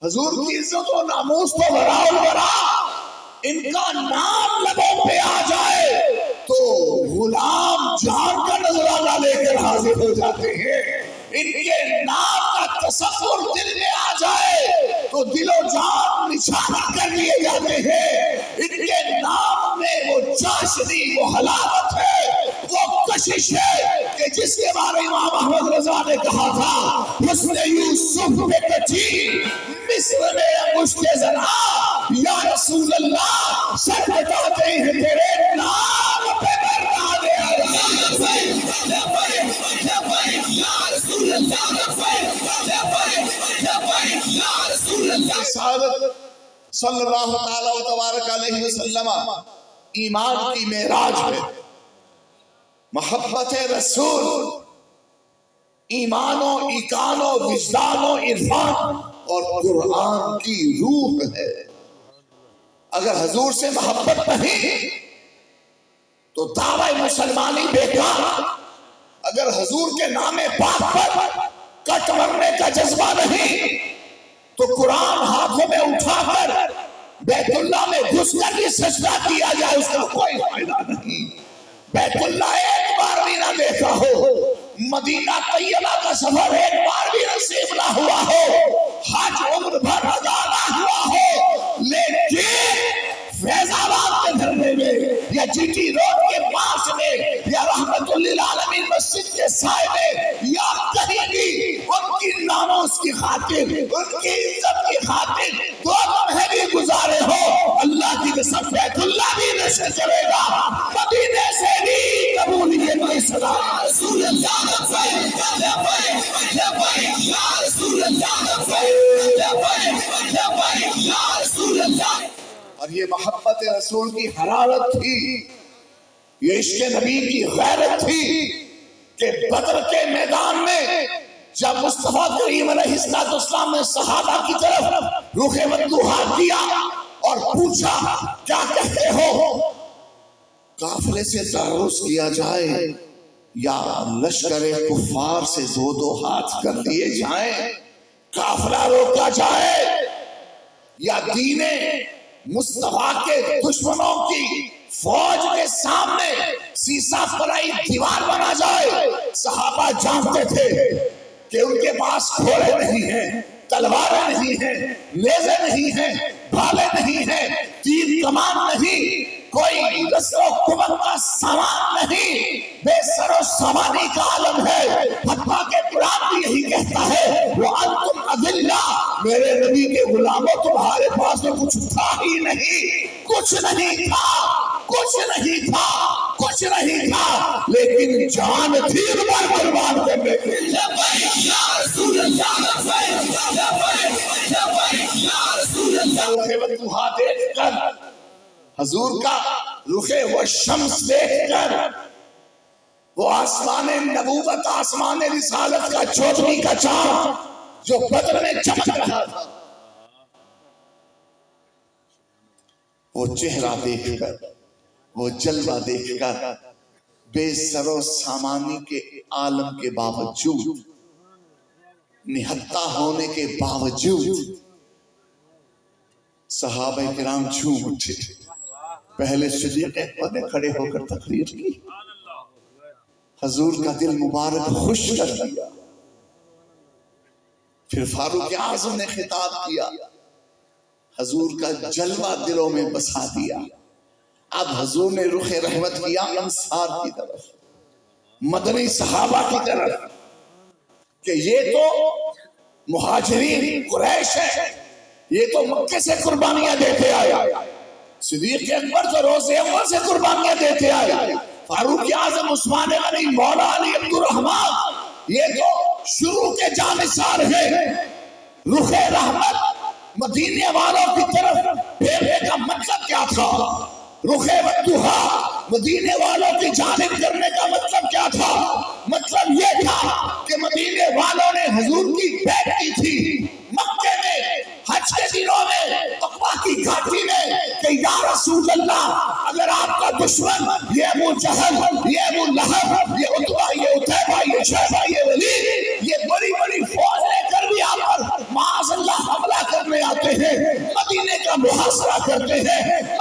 حضور کی عزت و ناموس تو برا البرا، ان کا نام لبوں پہ آ جائے تو غلام جان کا نذرانہ لے کر حاضر ہو جاتے ہیں، ان کے نام کا تصور دل میں آ جائے تو دل و جان نچھانا کر لیے جاتے ہیں، ان کے نام میں وہ چاشنی، وہ حلاوت ہے، وہ کشش ہے کہ جس کے بارے امام احمد رضا نے کہا تھا حسن یوسف پہ کچی مصر میں انگشت زنا، یا رسول اللہ سر بتاتے ہیں تیرے نام پہ برنا دے سعادت صلی اللہ تعالی و تبارک علیہ وسلم ایمان کی معراج ہے، محبت رسول ایمان و ایقان و وجدان و عرفان اور قرآن کی روح ہے۔ اگر حضور سے محبت نہیں تو دعوی مسلمانی بیکار، اگر حضور کے نام پاک پر کٹ مرنے کا جذبہ نہیں تو قرآن ہاتھوں میں اٹھا کر بیت اللہ میں گھس کر یہ سجدہ کیا جائے اس کا کوئی فائدہ نہیں۔ بیت اللہ ایک بار بھی نہ دیکھا ہو، مدینہ طیبہ کا سفر ایک بار بھی نصیب نہ ہوا ہو، حج عمر بھر ادا نہ ہوا ہو، لیکن فیض آباد کے دھرنے میں یا جی ٹی روڈ کے پاس میں یا رحمت للعالمین مسجد کے سائے میں یا کہیں بھی ان کی ناموس کی خاطر، ان کی عزت کی خاطر دو لمحے بھی گزارے ہو، اللہ کی قسم بیت اللہ بھی نشر کرے گا، مدینے سے بھی قبولیت کی صدا رسول اللہ اور یہ محبت رسول کی حرارت تھی، یہ عشق نبی کی غیرت تھی کہ بدر کے میدان میں جب مصطفیٰ کریم علیہ السلام نے صحابہ کی طرف رخ وجوہات کیا اور پوچھا کیا کہتے ہو، قافلے سے تعرض کیا جائے یا لشکر کفار سے دو دو ہاتھ کر دیے جائیں، قافلہ روکا جائے یا دین مصطفیٰ کے دشمنوں کی فوج کے سامنے سیسا پرائی دیوار بنا جائے۔ صحابہ جانتے تھے کہ ان کے پاس گھوڑے نہیں ہیں، تلواریں نہیں ہیں، نیزے نہیں ہیں، بھالے نہیں ہیں، تیر کمان نہیں، کوئی رسل و قوت کا سامان نہیں، بے سر و سامانی کا عالم ہے۔ حتیٰ کہ قرآن بھی یہی کہتا ہے وَأَنْتُمْ أَذِلَّةٌ، میرے نبی کے غلاموں تمہارے پاس میں کچھ تھا ہی نہیں، کچھ نہیں تھا، کچھ نہیں تھا، کچھ نہیں تھا، لیکن جان تھی تمہارے قربان کرنے کے لیے۔ دیکھ کر حضور کا رخ و شمس دیکھ کر وہ آسمان نبوت، آسمان رسالت کا چودھویں کا چاند جو بدر میں چمک رہا تھا، وہ چہرہ دیکھ کر، وہ جلوہ دیکھ کر، بے سر و سامانی کے عالم کے باوجود، نہتہ ہونے کے باوجود صحابہ کرام جھوم اٹھے۔ پہلے صدیق اکبر نے کھڑے ہو کر تقریر کی، حضور کا دل مبارک خوش کر دیا، پھر فاروق اعظم نے خطاب کیا، حضور کا جلوہ دلوں میں بسا دیا۔ اب حضور نے رخ رحمت کیا انصار کی طرف، مدنی صحابہ کی طرف، کہ یہ تو مہاجرین قریش ہے، یہ تو مکے سے قربانیاں دیتے آیا، صدیق اکبر تو روز اول سے قربانیاں دیتے آیا، فاروق اعظم عثمان غنی مولا علی عبد الرحمن یہ تو شروع کے جانثار ہیں۔ رخ رحمت مدینے والوں کی طرف پھیرنے کا مطلب کیا تھا؟ رخ وجوہا مدینے والوں کی جانب کرنے کا مطلب کیا تھا؟ مطلب یہ تھا کہ مدینے والوں نے حضور کی بیعت کی تھی مکے میں حج کے دنوں میں تقویٰ کی گھاٹی میں کہ یا رسول اللہ اگر آپ کا دشمن یہ ابو جہل، یہ ابو لہب، یہ عتبہ، یہ عتیبہ، یہ شیبہ، یہ ولید، یہ بڑی بڑی فوج لے کر بھی آپ پر معاذ اللہ حملہ کرنے ہیں، مدینے کا محاصرہ کرتے ہیں،